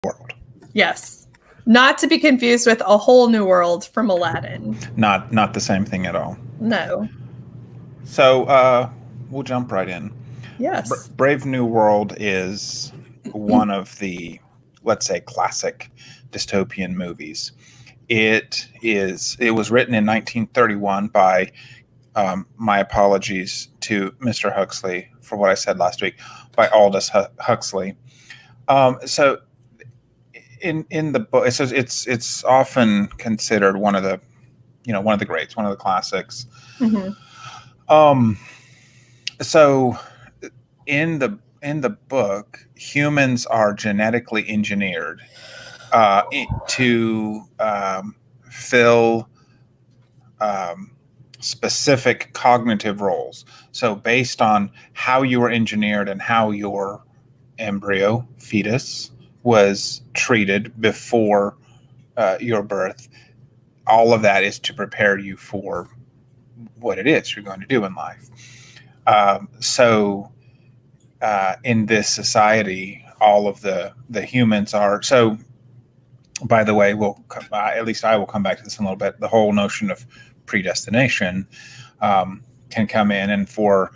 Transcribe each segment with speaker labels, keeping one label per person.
Speaker 1: World.
Speaker 2: Yes. Not to be confused with A Whole New World from Aladdin.
Speaker 1: Not the same thing at all.
Speaker 2: No.
Speaker 1: So we'll jump right in.
Speaker 2: Yes.
Speaker 1: Brave New World is one of the, let's say, classic dystopian movies. It was written in 1931 by, my apologies to Mr. Huxley for what I said last week, by Aldous Huxley. So in the book, it's often considered one of the greats, one of the classics.
Speaker 2: Mm-hmm.
Speaker 1: So in the book, humans are genetically engineered to fill specific cognitive roles. So based on how you were engineered and how your embryo fetus was treated before your birth, all of that is to prepare you for what it is you're going to do in life. So in this society, all of the humans are. So, by the way, at least I will come back to this in a little bit. The whole notion of predestination can come in, and for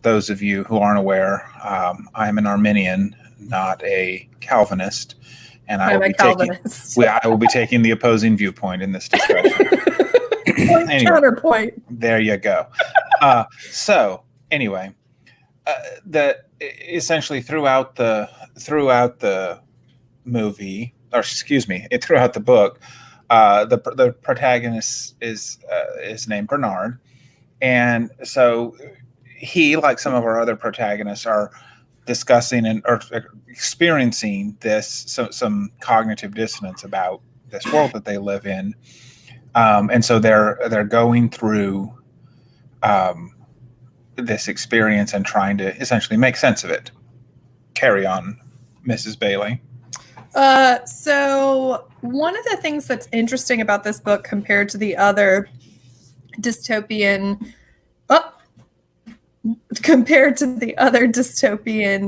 Speaker 1: those of you who aren't aware, I am an Arminian, not a Calvinist, and I will be taking the opposing viewpoint in this discussion.
Speaker 2: Anyway, counterpoint.
Speaker 1: There you go. So anyway, essentially throughout the movie, or excuse me, throughout the book, the protagonist is named Bernard, and so he, like some of our other protagonists, are discussing or experiencing some cognitive dissonance about this world that they live in, and so they're going through this experience and trying to essentially make sense of it. Carry on, Mrs. Bailey.
Speaker 2: So one of the things that's interesting about this book compared to the other dystopian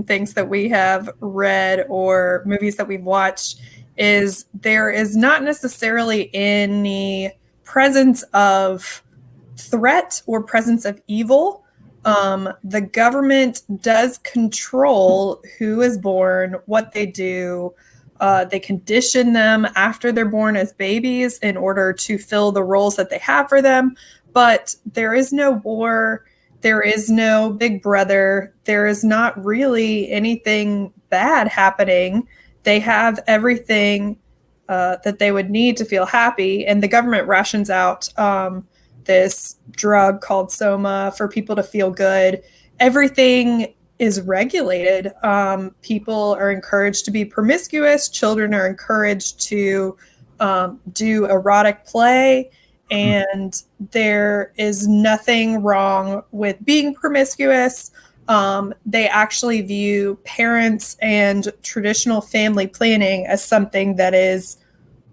Speaker 2: things that we have read or movies that we've watched is there is not necessarily any presence of threat or presence of evil. The government does control who is born, what they do. They condition them after they're born as babies in order to fill the roles that they have for them. But there is no war. There is no big brother. There is not really anything bad happening. They have everything that they would need to feel happy. And the government rations out this drug called Soma for people to feel good. Everything is regulated. People are encouraged to be promiscuous. Children are encouraged to do erotic play. And there is nothing wrong with being promiscuous. They actually view parents and traditional family planning as something that is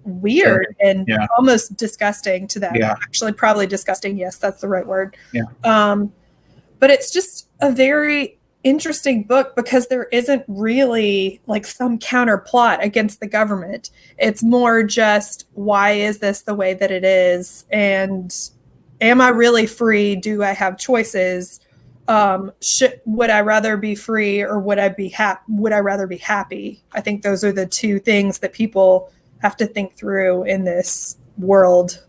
Speaker 2: weird and almost disgusting to them. Actually, probably disgusting. Yes, that's the right word. But it's just a very interesting book because there isn't really like some counter plot against the government. It's more just, why is this the way that it is? And am I really free? Do I have choices? Would I rather be free or would I rather be happy? I think those are the two things that people have to think through in this world.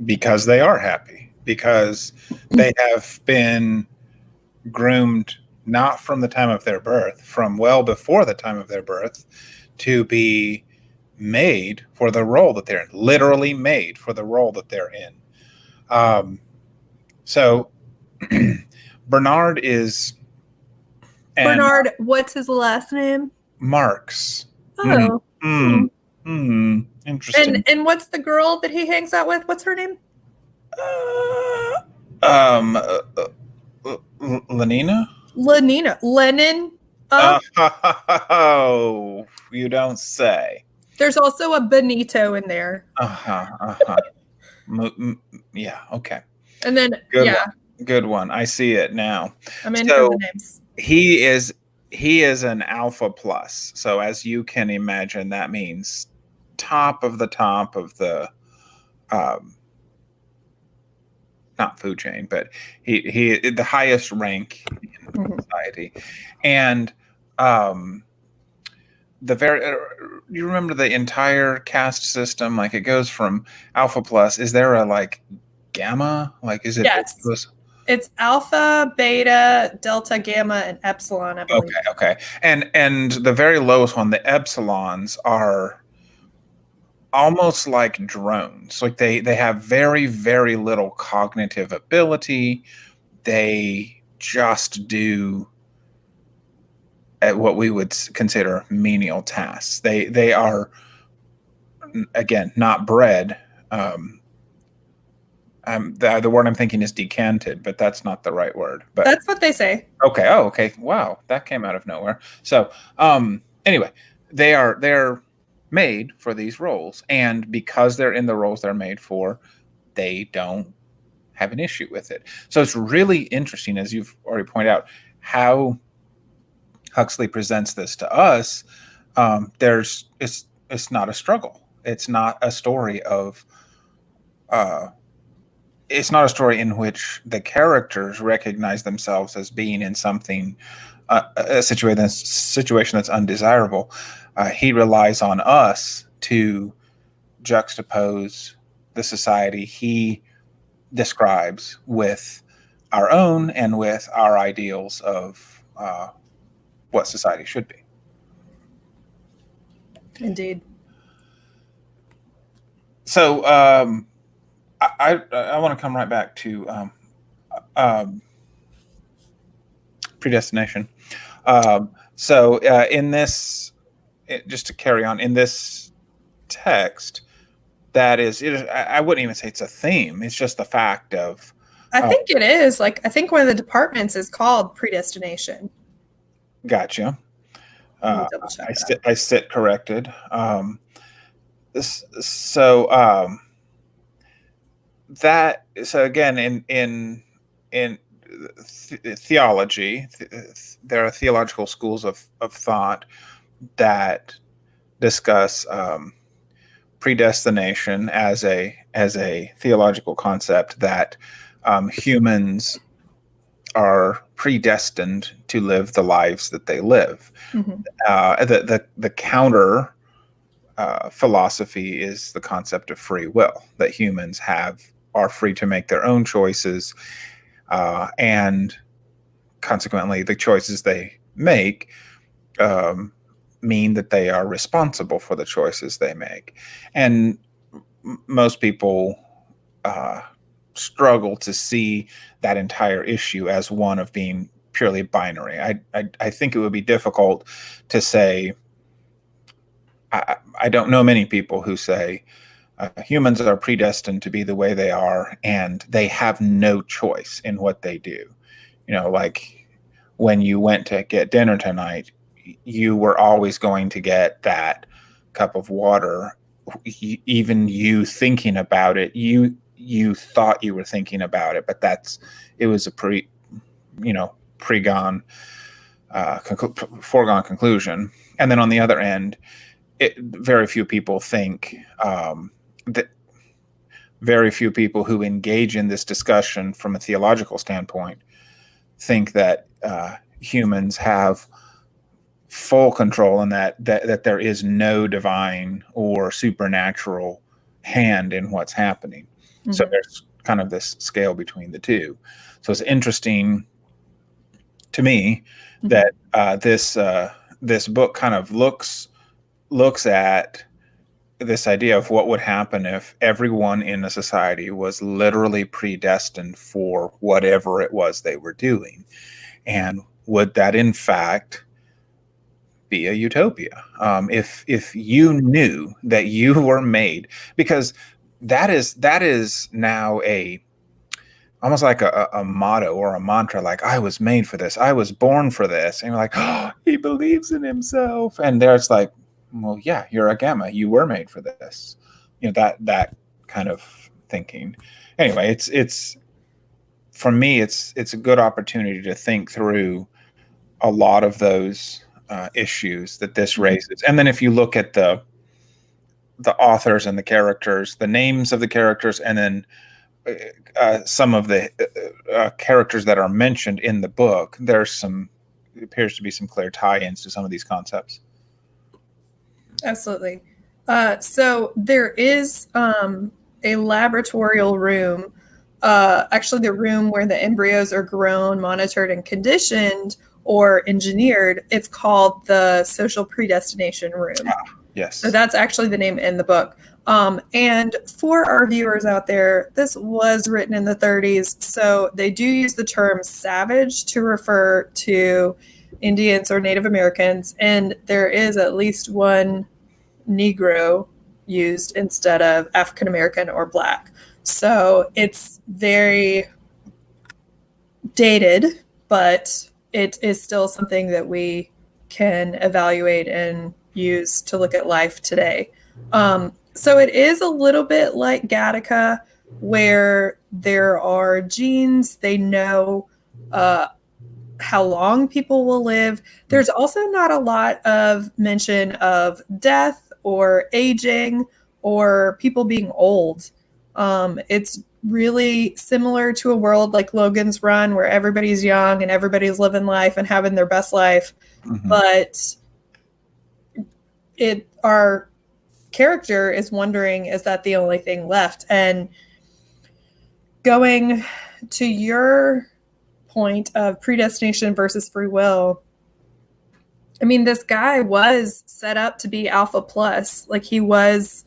Speaker 1: Because they are happy. Because they have been groomed not from the time of their birth, from well before the time of their birth, to be made for the role that they're in. Literally made for the role that they're in. So Bernard is...
Speaker 2: Bernard, what's his last name?
Speaker 1: Marx.
Speaker 2: Oh.
Speaker 1: Interesting.
Speaker 2: And what's the girl that he hangs out with? What's her name?
Speaker 1: Lenina?
Speaker 2: Lenin?
Speaker 1: Oh, you don't say.
Speaker 2: There's also a Benito in there.
Speaker 1: Yeah, okay.
Speaker 2: And then,
Speaker 1: Good one. I see it now.
Speaker 2: I'm in for the names.
Speaker 1: He is he is an alpha plus. So as you can imagine, that means top of the not food chain, but he the highest rank in society. And the very you remember the entire caste system, like it goes from alpha plus. Is there a like gamma? Like is it
Speaker 2: Yes. It's alpha, beta, delta, gamma, and epsilon, I believe.
Speaker 1: Okay. And the very lowest one, the epsilons, are almost like drones. Like they have very, very little cognitive ability. They just do at what we would consider menial tasks. They are, again, not bred. The word I'm thinking is decanted, but that's not the right word. But
Speaker 2: that's what they say.
Speaker 1: Okay. Oh, okay. Wow, that came out of nowhere. So, anyway, they're made for these roles, and because they're in the roles they're made for, they don't have an issue with it. So it's really interesting, as you've already pointed out, how Huxley presents this to us. It's not a struggle. It's not a story of it's not a story in which the characters recognize themselves as being in something, a situation that's undesirable. He relies on us to juxtapose the society he describes with our own and with our ideals of what society should be.
Speaker 2: Indeed.
Speaker 1: So I want to come right back to predestination. So in this, just to carry on, in this text, that is, I wouldn't even say it's a theme. It's just the fact of.
Speaker 2: I think it is. Like, I think one of the departments is called predestination.
Speaker 1: Gotcha. I sit corrected. So again, in theology, there are theological schools of thought that discuss predestination as a theological concept, that humans are predestined to live the lives that they live. Mm-hmm. The counter philosophy is the concept of free will, that humans are free to make their own choices, and consequently the choices they make mean that they are responsible for the choices they make. And most people struggle to see that entire issue as one of being purely binary. I think it would be difficult to say. I don't know many people who say humans are predestined to be the way they are, and they have no choice in what they do. You know, like when you went to get dinner tonight, you were always going to get that cup of water. Even you thinking about it, you thought you were thinking about it, but it was a foregone conclusion. And then on the other end, very few people think that very few people who engage in this discussion from a theological standpoint think that humans have full control and that there is no divine or supernatural hand in what's happening. Mm-hmm. So there's kind of this scale between the two. So it's interesting to me that this book kind of looks at this idea of what would happen if everyone in a society was literally predestined for whatever it was they were doing. And would that in fact be a utopia? If you knew that you were made, because that is now almost like a motto or a mantra, like I was made for this, I was born for this. And you're like, oh, he believes in himself. And there's like, well, yeah, you're a gamma. You were made for this. You know, that kind of thinking. Anyway, it's for me, it's a good opportunity to think through a lot of those issues that this raises. And then if you look at the authors and the characters, the names of the characters, and then some of the characters that are mentioned in the book, appears to be some clear tie-ins to some of these concepts.
Speaker 2: Absolutely. So there is a laboratorial room, actually the room where the embryos are grown, monitored, and conditioned or engineered. It's called the social predestination room.
Speaker 1: Yes.
Speaker 2: So that's actually the name in the book. And for our viewers out there, this was written in the 30s. So they do use the term savage to refer to Indians or Native Americans. And there is at least one Negro used instead of African American or Black. So it's very dated, but it is still something that we can evaluate and use to look at life today. So it is a little bit like Gattaca, where there are genes, they know how long people will live. There's also not a lot of mention of death or aging or people being old. It's really similar to a world like Logan's Run, where everybody's young and everybody's living life and having their best life. Mm-hmm. But our character is wondering, is that the only thing left? And going to your point of predestination versus free will, I mean, this guy was set up to be Alpha Plus. Like, he was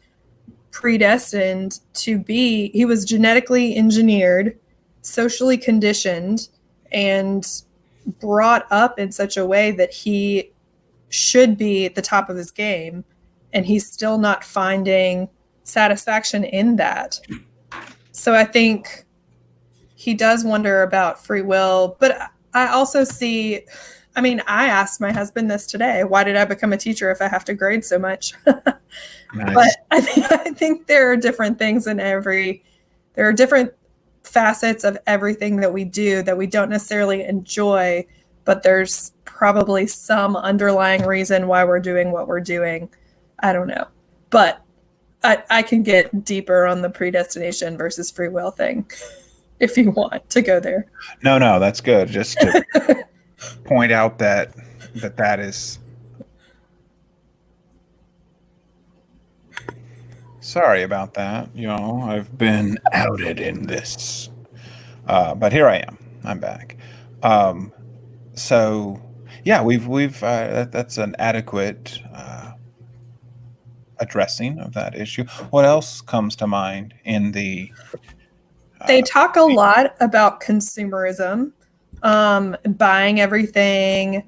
Speaker 2: predestined to be, he was genetically engineered, socially conditioned, and brought up in such a way that he should be at the top of his game, and he's still not finding satisfaction in that. So I think he does wonder about free will, but I also see, I mean, I asked my husband this today, why did I become a teacher if I have to grade so much? Nice. But I think there are different things there are different facets of everything that we do that we don't necessarily enjoy, but there's probably some underlying reason why we're doing what we're doing. I don't know. But I can get deeper on the predestination versus free will thing if you want to go there.
Speaker 1: No, that's good. Just to point out that is... Sorry about that. I've been outed in this. But here I am. I'm back. So yeah, we've that's an adequate addressing of that issue. What else comes to mind in the...
Speaker 2: They talk a lot about consumerism, buying everything.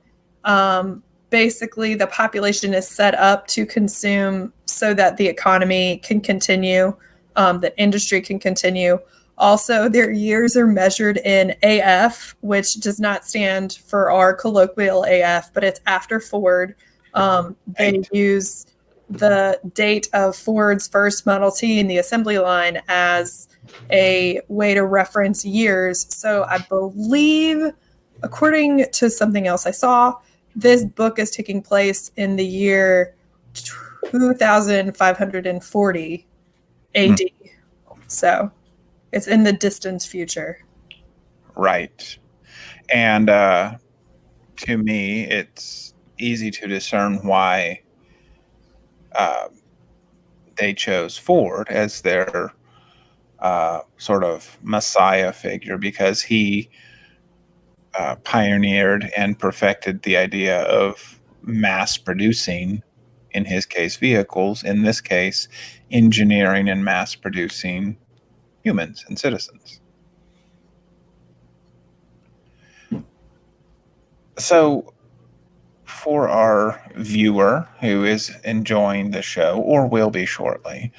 Speaker 2: Basically, the population is set up to consume so that the economy can continue, that industry can continue. Also, their years are measured in AF, which does not stand for our colloquial AF, but it's after Ford. They use the date of Ford's first Model T in the assembly line as a way to reference years. So I believe, according to something else I saw, this book is taking place in the year 2540 AD. So it's in the distant future.
Speaker 1: Right. And to me, it's easy to discern why they chose Ford as their sort of messiah figure, because he pioneered and perfected the idea of mass producing, in his case, vehicles, in this case, engineering and mass producing humans and citizens. So for our viewer who is enjoying the show, or will be shortly,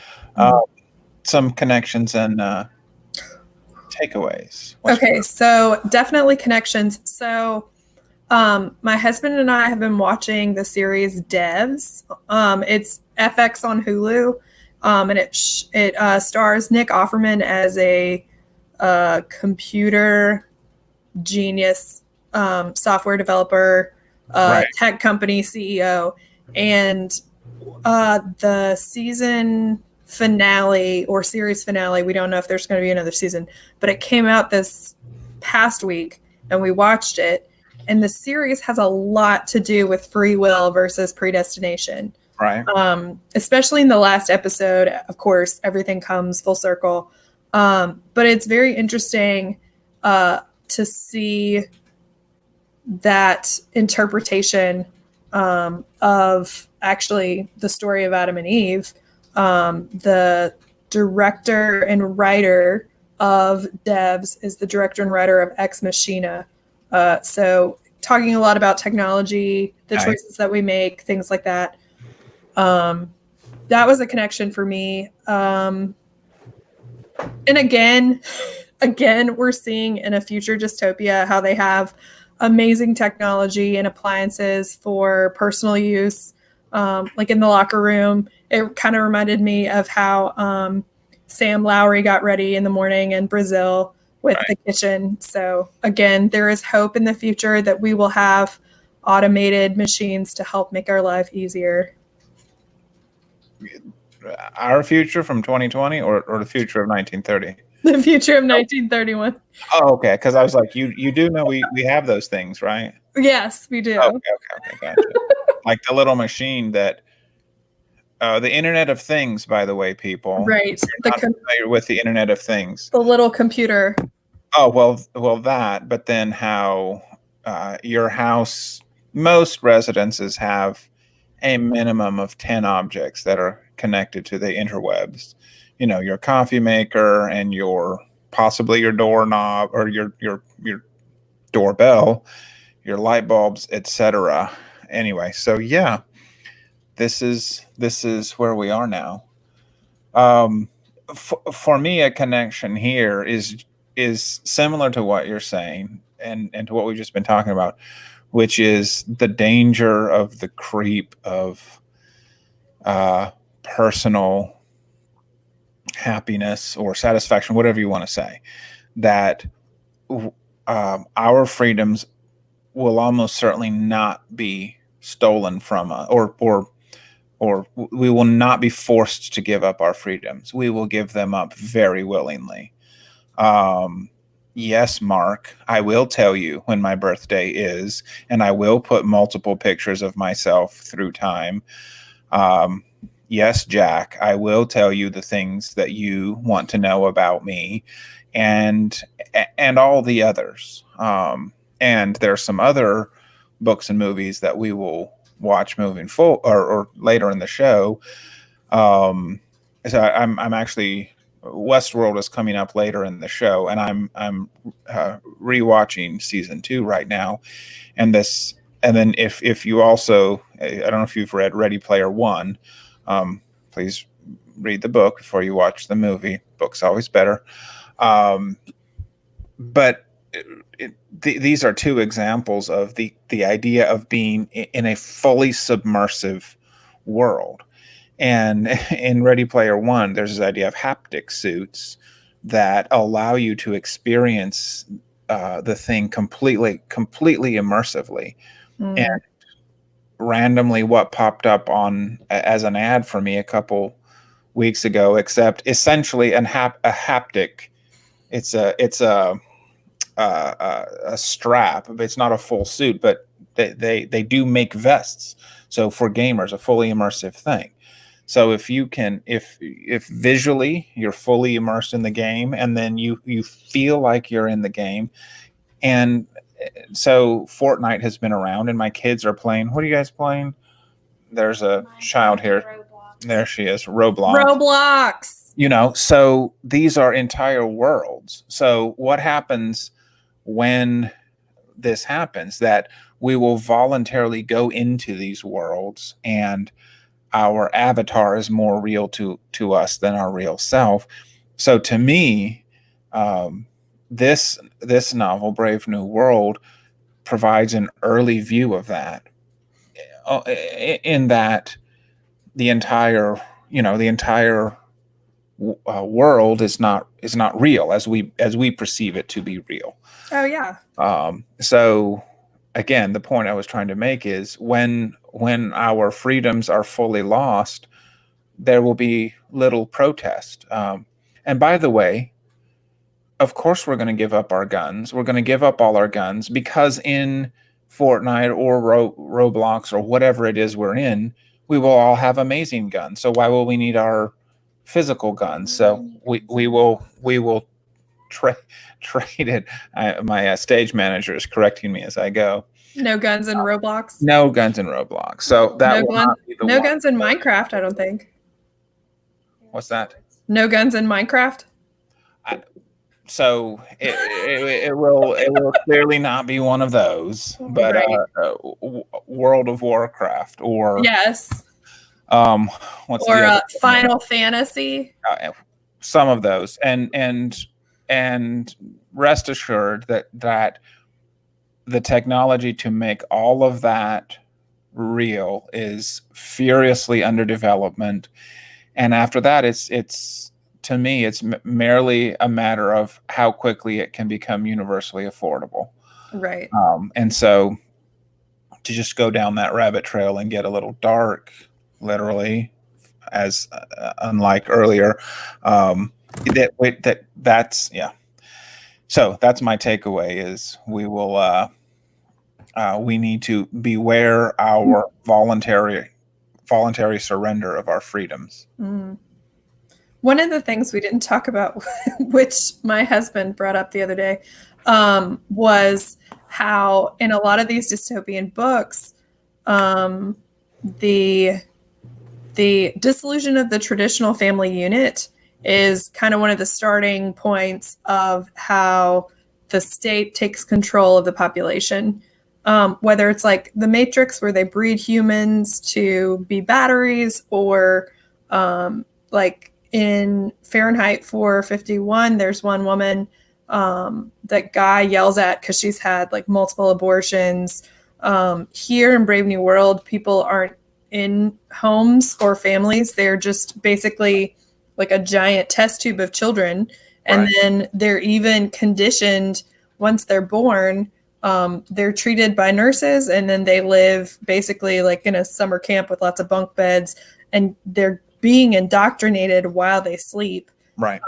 Speaker 1: some connections and takeaways.
Speaker 2: Okay, so definitely connections. So my husband and I have been watching the series Devs. It's FX on Hulu, and it stars Nick Offerman as a computer genius software developer
Speaker 1: Right.
Speaker 2: tech company CEO, and the season finale or series finale, we don't know if there's going to be another season, but it came out this past week and we watched it. And the series has a lot to do with free will versus predestination.
Speaker 1: Right.
Speaker 2: Especially in the last episode, of course, everything comes full circle. But it's very interesting to see that interpretation of actually the story of Adam and Eve. The director and writer of Devs is the director and writer of Ex Machina. So talking a lot about technology, the choices that we make, things like that. That was a connection for me. And again, we're seeing in a future dystopia how they have amazing technology and appliances for personal use. Like in the locker room, it kind of reminded me of how Sam Lowry got ready in the morning in Brazil with the kitchen. So again, there is hope in the future that we will have automated machines to help make our life easier.
Speaker 1: Our future from 2020 or the future of 1930?
Speaker 2: The future of 1931.
Speaker 1: Oh, okay. Because I was like, you do know we have those things, right?
Speaker 2: Yes, we do.
Speaker 1: Okay, gotcha. Like the little machine that the Internet of Things, by the way, people.
Speaker 2: Right.
Speaker 1: Not familiar with the Internet of Things.
Speaker 2: The little computer.
Speaker 1: Oh, well, that. But then how your house, most residences have a minimum of 10 objects that are connected to the interwebs. You know, your coffee maker and possibly your doorknob or your doorbell, your light bulbs, etc. Anyway, so yeah, this is where we are now. For me, a connection here is similar to what you're saying and to what we've just been talking about, which is the danger of the creep of personal happiness or satisfaction, whatever you want to say, that our freedoms will almost certainly not be stolen from us, or we will not be forced to give up our freedoms. We will give them up very willingly. Yes, Mark, I will tell you when my birthday is, and I will put multiple pictures of myself through time. Yes, Jack, I will tell you the things that you want to know about me, and all the others. And there's some other books and movies that we will watch moving forward or later in the show. So I'm actually, Westworld is coming up later in the show, and I'm rewatching season 2 right now. And then if you also, I don't know if you've read Ready Player One, please read the book before you watch the movie. Book's always better. But these are two examples of the idea of being in a fully submersive world. And in Ready Player One, there's this idea of haptic suits that allow you to experience the thing completely immersively. And randomly, what popped up on as an ad for me a couple weeks ago, except essentially a haptic. It's a strap. It's not a full suit, but they do make vests. So for gamers, a fully immersive thing. So if visually you're fully immersed in the game, and then you feel like you're in the game, and so Fortnite has been around, and my kids are playing. What are you guys playing? There's a child here. Roblox. There she is.
Speaker 2: Roblox.
Speaker 1: You know, so these are entire worlds. So what happens when this happens? That we will voluntarily go into these worlds, and our avatar is more real to us than our real self. So to me, this novel, Brave New World, provides an early view of that. In that the entire world is not real as we perceive it to be real.
Speaker 2: Oh yeah.
Speaker 1: So again, the point I was trying to make is when our freedoms are fully lost, there will be little protest. And by the way, of course, we're going to give up our guns. We're going to give up all our guns because in Fortnite or Roblox or whatever it is we're in, we will all have amazing guns. So why will we need our physical guns? So we will trade it. My stage manager is correcting me as I go.
Speaker 2: No guns in Roblox.
Speaker 1: No guns in Roblox. So that will not be the
Speaker 2: no
Speaker 1: one.
Speaker 2: guns in Minecraft. I don't think.
Speaker 1: What's that?
Speaker 2: No guns in Minecraft.
Speaker 1: So it will clearly not be one of those, but
Speaker 2: Right.
Speaker 1: World of Warcraft or
Speaker 2: yes,
Speaker 1: what's
Speaker 2: or
Speaker 1: the other
Speaker 2: Final Fantasy.
Speaker 1: Some of those, and rest assured that the technology to make all of that real is furiously under development, and after that, it's to me, it's merely a matter of how quickly it can become universally affordable.
Speaker 2: Right.
Speaker 1: And so to just go down that rabbit trail and get a little dark, literally, as unlike earlier, that's yeah. So that's my takeaway is we need to beware our voluntary surrender of our freedoms.
Speaker 2: Mm. One of the things we didn't talk about, which my husband brought up the other day, was how in a lot of these dystopian books, the dissolution of the traditional family unit is kind of one of the starting points of how the state takes control of the population. Whether it's like the Matrix, where they breed humans to be batteries, or like in Fahrenheit 451, there's one woman that guy yells at because she's had like multiple abortions. Here in Brave New World, people aren't in homes or families. They're just basically like a giant test tube of children. And
Speaker 1: Right.
Speaker 2: then they're even conditioned once they're born. They're treated by nurses, and then they live basically like in a summer camp with lots of bunk beds, and they're being indoctrinated while they sleep.
Speaker 1: Right.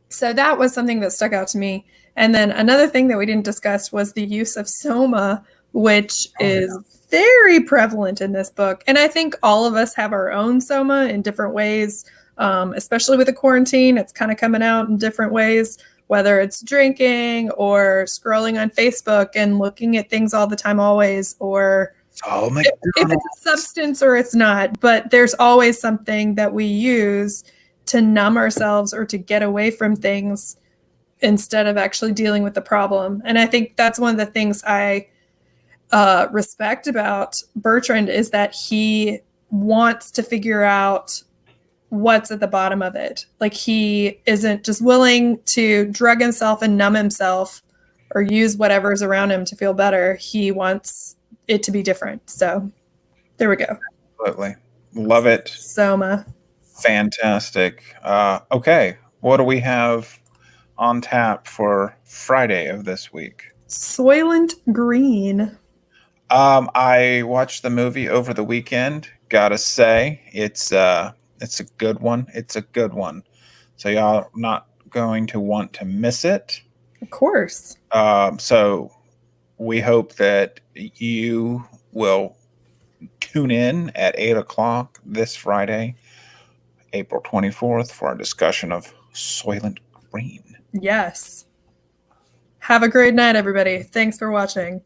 Speaker 2: So that was something that stuck out to me. And then another thing that we didn't discuss was the use of soma, which is very prevalent in this book. And I think all of us have our own soma in different ways, especially with the quarantine. It's kind of coming out in different ways, whether it's drinking or scrolling on Facebook and looking at things all the time, always, or if it's a substance or it's not. But there's always something that we use to numb ourselves or to get away from things instead of actually dealing with the problem. And I think that's one of the things I respect about Bertrand, is that he wants to figure out what's at the bottom of it. Like, he isn't just willing to drug himself and numb himself or use whatever's around him to feel better. He wants it to be different. So there we go.
Speaker 1: Absolutely. Love it.
Speaker 2: Soma.
Speaker 1: Fantastic. Okay. What do we have on tap for Friday of this week?
Speaker 2: Soylent Green.
Speaker 1: I watched the movie over the weekend. Gotta say, it's a good one. It's a good one. So y'all are not going to want to miss it.
Speaker 2: Of course.
Speaker 1: So we hope that you will tune in at 8:00 this Friday, April 24th, for our discussion of Soylent Green.
Speaker 2: Yes. Have a great night, everybody. Thanks for watching.